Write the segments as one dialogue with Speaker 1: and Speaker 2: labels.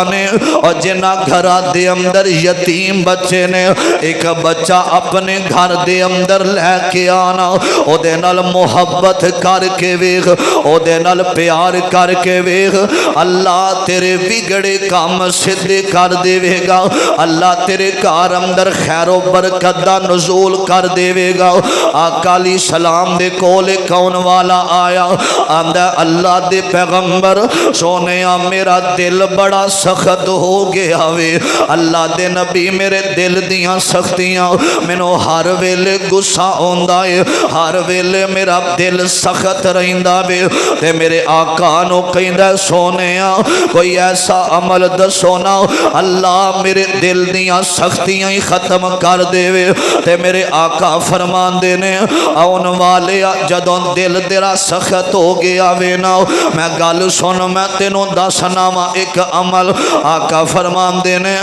Speaker 1: اور جنہ گھرا دے اندر یتیم بچے نے ایک بچہ اپنے گھر دے اندر لے کے آنا او دے نال محبت کر کے ویکھ او دے نال پیار کر کے ویکھ اللہ تیرے بگڑے کام سدھے کر دے گا اللہ تیرے گھر اندر خیر و برکت دا نزول کر دے گا آقا علیہ السلام دے کول کون والا آیا آندا اللہ دے پیغمبر سونیا میرا دل بڑا سخت ہو گیا وے اللہ دے نبی میرے دل دیاں سختیاں مینوں ہر ویلے غصہ ہوندا ہے ہر ویلے میرا دل سخت رہندا وے تے میرے آقا نو کہندا سونیا کوئی ایسا عمل دسو نا اللہ میرے دل دیاں سختیاں ہی ختم کر دے وے تے میرے آقا فرماندے نے آن والے جدوں دل تیرا سخت ہو گیا وے نا میں گل سن میں تینوں دسنا وا ایک عمل آقا فرماندے نے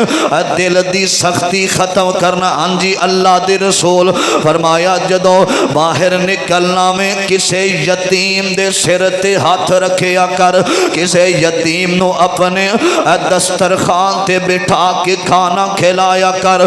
Speaker 1: دل دی سختی ختم کرنا ہاں جی اللہ دے رسول فرمایا جدوں باہر نکلنا میں کسے یتیم دے سر تے ہاتھ رکھیا کر کسے یتیم نو اپنے دسترخوان تے بٹھا کے کھانا کھلایا کر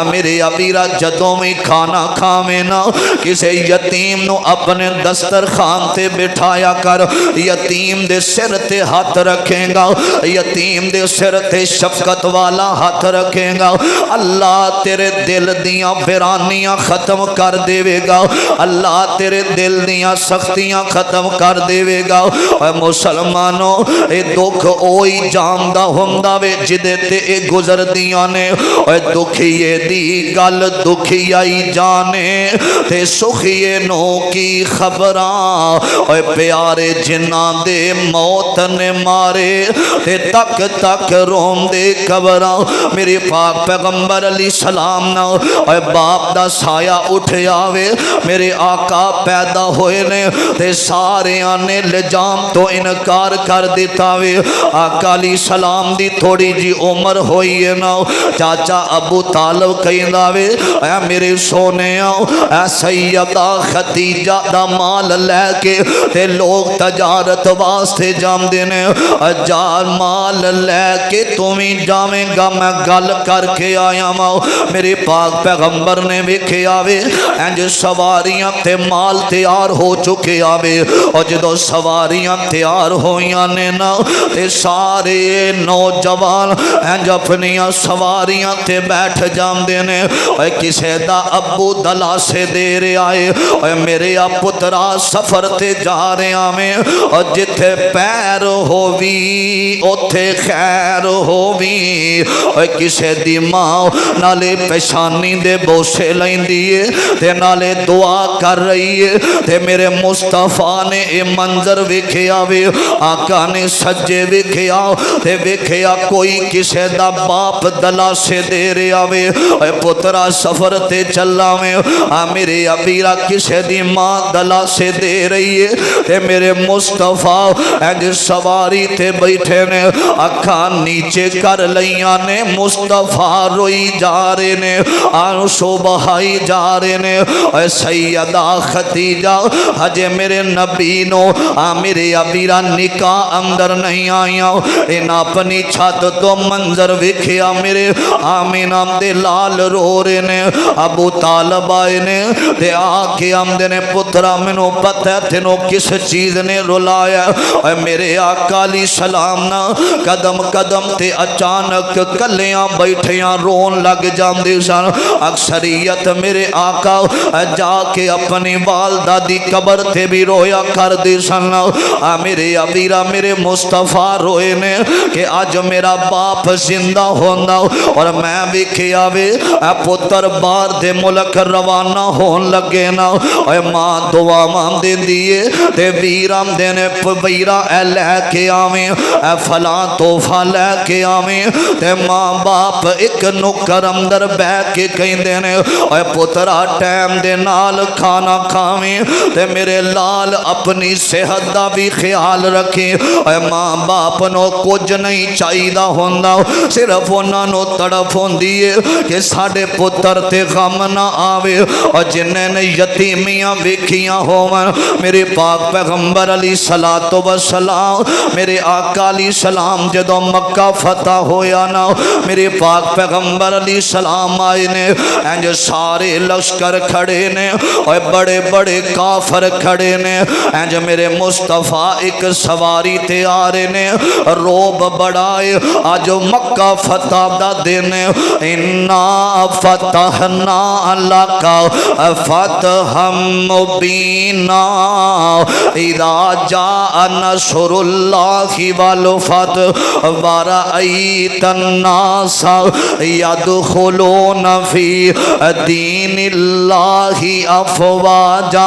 Speaker 1: میرے ابیرا جدوں میں کھانا کھاویں نا کسے یتیم نو اپنے دسترخوان تے بٹھایا کر یتیم دے سر تے ہاتھ رکھیں گا یتیم دے سر تے شفقت والا ہاتھ رکھیں گا اللہ تیرے دل دیاں ویرانیاں ختم کر دے گا اللہ تیرے دل دیاں سختیاں ختم کر دے گا اے مسلمانوں اے دکھ اوئی جامدہ ہوندا وے جدے تے اے گزر دیاں نے اے دکھیے دی گل دکھیائی جانے تے سخیے نو کی خبراں اے پیارے جناں دے موت نے مارے تے تک تک روم دے قبراں میرے پاک پیغمبر علیہ السلام نا اے باپ دا سایہ اٹھ آوے میرے آقا پیدا ہوئے نے تے سارے آنے لجام تو انکار کر دیتا وے آقا علیہ السلام دی تھوڑی جی عمر ہوئی ہے نا چاچا ابو طالب کہندا وے اے میرے سونے اے سیدہ خدیجہ دا مال لے کے تے لوگ تجارت واسطے جام دینے جال مال لے کے تمہیں جامیں گا میں گل کر کے آیا ماں میرے پاک پیغمبر نے ویکھے آوے انج سواریاں تے مال تیار ہو چکے آوے اور جدو سواریاں تیار ہویاں نے نا تے سارے نوجوان انج اپنیاں سواریاں تے بیٹھ جام دینے اے کسے دا ابو دلا سے دے رہے آئے اے میرے پترا سفر تے جا رہے آمیں اور جتھے پیر ہووی اوتھے خیر ہووی اے کسے دی ماں نالے پیشانی دے بوسے لائن دیئے تے نالے دعا کر رہی ہے تے میرے مصطفیٰ نے اے منظر وکھیا وے آقا نے سجے وکھیا تے وکھیا کوئی کسے دا باپ دلا سے دے رہے آوے اے پترا سفر تے چلا میں میرے ابیرا کسے دی ماں دلا سے دے رہی ہے تے میرے مصطفیٰ اج سواری تے بیٹھے نے اکھاں نیچے کر لیاں نے مصطفیٰ روئی جا رہے نے آنسو بہائی جا رہے نے اے سیدہ خدیجہ ہجے میرے نبی نو میرے ابیرا نکاح اندر نہیں آیا ان اپنی چھت تو منظر وکھیا میرے آمینہ دے لال رو رہے نے ابو طالب آئے نے تے آکے آمدے نے پترا منو پتہ ہے تینو کس چیز نے رلایا اے میرے آقا علیہ السلام نا قدم قدم تے اچانک کلیاں بیٹھیاں رون لگ جام دے سن اکثریت میرے آقا جا کے اپنی والدہ دی قبر تے بھی رویا کر دے سن میرے ابیرا میرے مصطفیٰ روئے نے کہ آج میرا باپ زندہ ہونا اور میں بھی کیا وے پتر بار دے ملک روانہ ہون لگے نا اے ماں دعا مان دے دیئے تے ویرام دینے ویرا اے لے کے آویں اے فلاں توفہ لے کے آویں تے ماں باپ ایک نکر اندر بے کے کہیں دینے اے پترا ٹیم دے نال کھانا کھاویں تے میرے لال اپنی صحت دا بھی خیال رکھیں اے ماں باپ نو کچھ نہیں چاہیدہ ہوندہ صرف انہاں نو تڑپ ہوندیے کہ ساڑے پتر تے غم نہ آوے اور جنہیں نے یتیمیاں وکھیاں ہوون میرے پاک پیغمبر علیہ السلام میرے آقا علیہ السلام جدو مکہ فتح ہویا نا میرے پاک پیغمبر علیہ السلام آئے نے انج سارے لشکر کھڑے نے اور بڑے بڑے کافر کھڑے نے انج میرے مصطفیٰ ایک سواری تے آ رہے نے روب بڑھائے آج مکہ فتح دا دن انا فتحنا لکا فتحا مبینا اذا جاء نصر اللہ والفتح ورأیت الناس یدخلون فی دین اللہ افواجا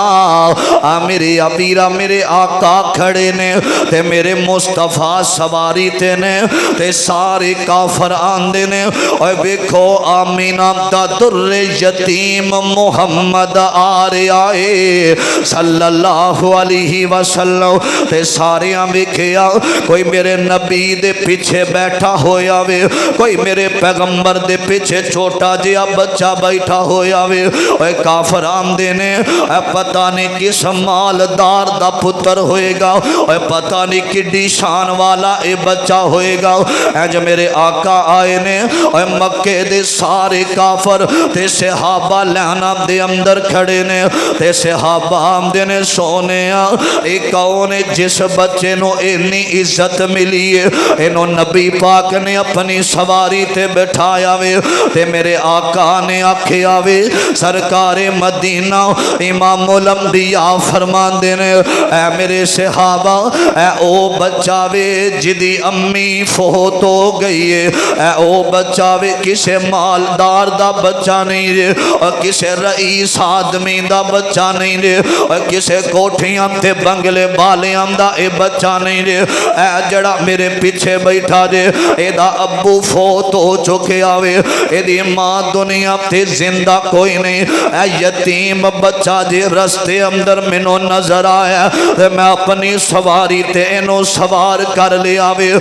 Speaker 1: میرے ابیرہ میرے آقا کھڑے نے تے میرے مصطفیٰ سواری تے نے تے سارے کافر آندے نے اور بیکھو آمینہ دا در یتیم محمد آرے آئے صلی اللہ علیہ وسلم تے سارے بیکھیا کوئی میرے نبی دے پیچھے بیٹھا ہویا وے کوئی میرے پیغمبر دے پیچھے چھوٹا جیا بچہ بیٹھا ہویا وے اور کافر آندے نے پتہ نہیں کس مالدار دا پتر ہوئے گا اور پتہ نہیں کڈی شان والا اے بچہ ہوئے گا اج میرے آقا آئے نے اور مکے دے سارے کافر تے صحابہ لہنا دے اندر کھڑے نے تے صحابہ آمدے نے سونے ایک کون جس بچے نو اتنی عزت ملی ہے انہوں نبی پاک نے اپنی سواری تے بٹھایا وے تے میرے آقا نے آکھیا وے سرکار مدینہ امام الانبیاء فرمان دینے اے میرے صحابہ اے او بچہ وے جدی امی فوت ہو گئی ہے اے او بچہ وے کسے مالدار دا بچہ نہیں رہے اور کسے رئیس آدمی دا بچہ نہیں رہے اور کسے کوٹھیاں تے بنگلے بالیاں دا اے بچہ نہیں رہے اے جڑا میرے پیچھے بیٹھا جے اے دا ابو فوت ہو چکے آوے اے دی ماں دنیا تے زندہ کوئی نہیں اے یتیم بچہ جے رستے اندر منو نظر آیا میں اپنی سواری تے انو سوار کر لے آوے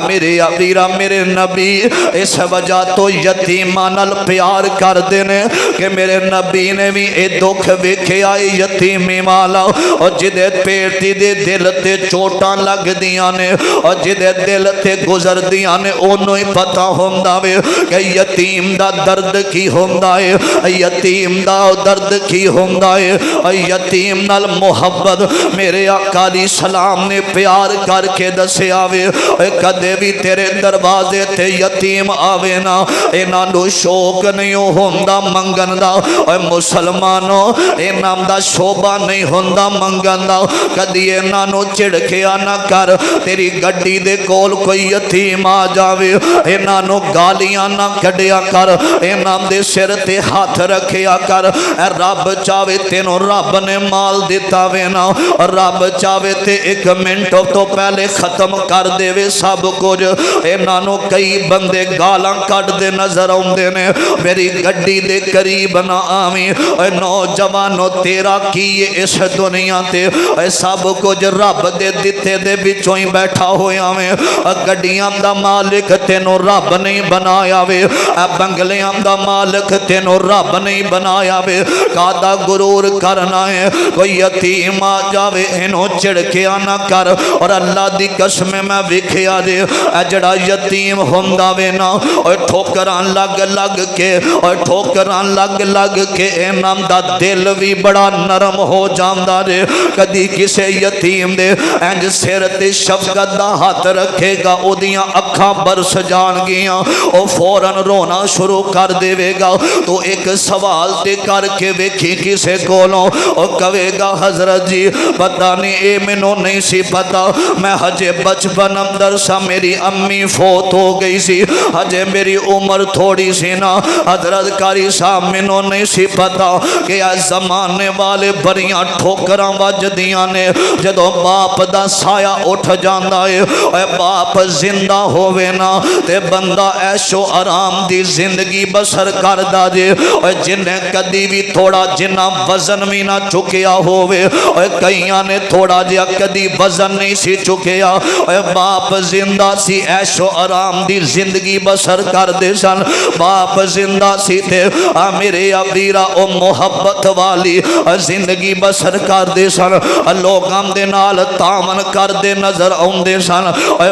Speaker 1: میرے ابیرہ میرے نبی اس وجہ تو یتیمانل پیار کر دینے کہ میرے نبی نے بھی اے دکھ ویکھے آئے یتیمی والا اور جدے پیٹی دے دل تے چوٹاں لگ دیاں نے اور جدے دل تے گزر دیاں نے انہوں ہی پتہ ہوندہ وے کہ یتیم دا درد کی ہوندہ ہے یتیم دا درد کی ہوندہ ہے یتیم نال محبت میرے آقا علیہ السلام نے پیار کر کے دسے آوے کدے بھی تیرے دروازے تے یتیم آوے نا اینا نو شوق نہیں ہوندہ منگن دا اور مسلمانوں اینا دا شوبہ نہیں ہوندہ منگن دا کدی اینا نو چڑکیا نہ کر تیری گڈی دے کول کوئی یتیم آ جاوے اینا نو گالیاں نہ کڈیا کر اینا دے سر تے ہاتھ رکھیا کر اے رب چاوے تینوں رب نے مال دیتا وے نا اور رب چاوے تے ایک منٹ تو پہلے ختم کر دے وے سب کچھ اینا نو کئی بندے گالاں کٹ دے نظر آؤندے نے میری گڈی دے قریب نہ آویں اے نوجوانو تیرا کی اس دنیا تے اے سب کچھ رب دے دتے دے بچوں ہی بیٹھا ہویا میں گڈیاں دا مالک تینوں رب نہیں بنایا وے بنگلیاں دا مالک تینوں رب نہیں بنایا وے کادا غرور کرنا ہے کوئی یتیم آ جاوے انہوں چڑکیا نہ کر اور اللہ دی قسم میں وکھیا جے جڑا یتیم ہوندہ وے نا اور ٹھوکران لگ لگ کے اور ٹھوکران لگ لگ کے انام دا دل بھی بڑا نرم ہو جاندہ جے کدی کسے یتیم دے انج سر تے شفقت دا ہاتھ رکھے گا او دیاں اکھاں برس جان گیاں او فوراں رونا شروع کر دے وے گا تو ایک سوال تے کر کے ویکھی کسے کولوں او کہے گا حضرت جی پتہ نہیں اے منو نہیں سی پتا میں ہجے بچپن اندر سا میری امی فوت ہو گئی سی ہجے میری عمر تھوڑی سی نا حضرت کاری صاحب منو نہیں سی پتا کہ اس زمانے والے بڑیاں ٹھوکراں وجدیاں نے جدو باپ دا سایہ اٹھ جاندہ ہے اے باپ زندہ ہوئے نا تے بندہ عیش و آرام دی زندگی بسر کردہ جے اے جنہیں کدی بھی تھوڑا جنہ وزن بھی نہ چکیا ہوئے اے کئیاں نے تھوڑا جیا کدی وزن نہیں سی چکیا اے باپ زندہ سی عیش و آرام دی زندگی بسر کر دے سن باپ زندہ سی تھے میرے ابیرہ او محبت والی زندگی بسر کر دے سن لوگاں دے نال تامن کر دے نظر آن دے سن اے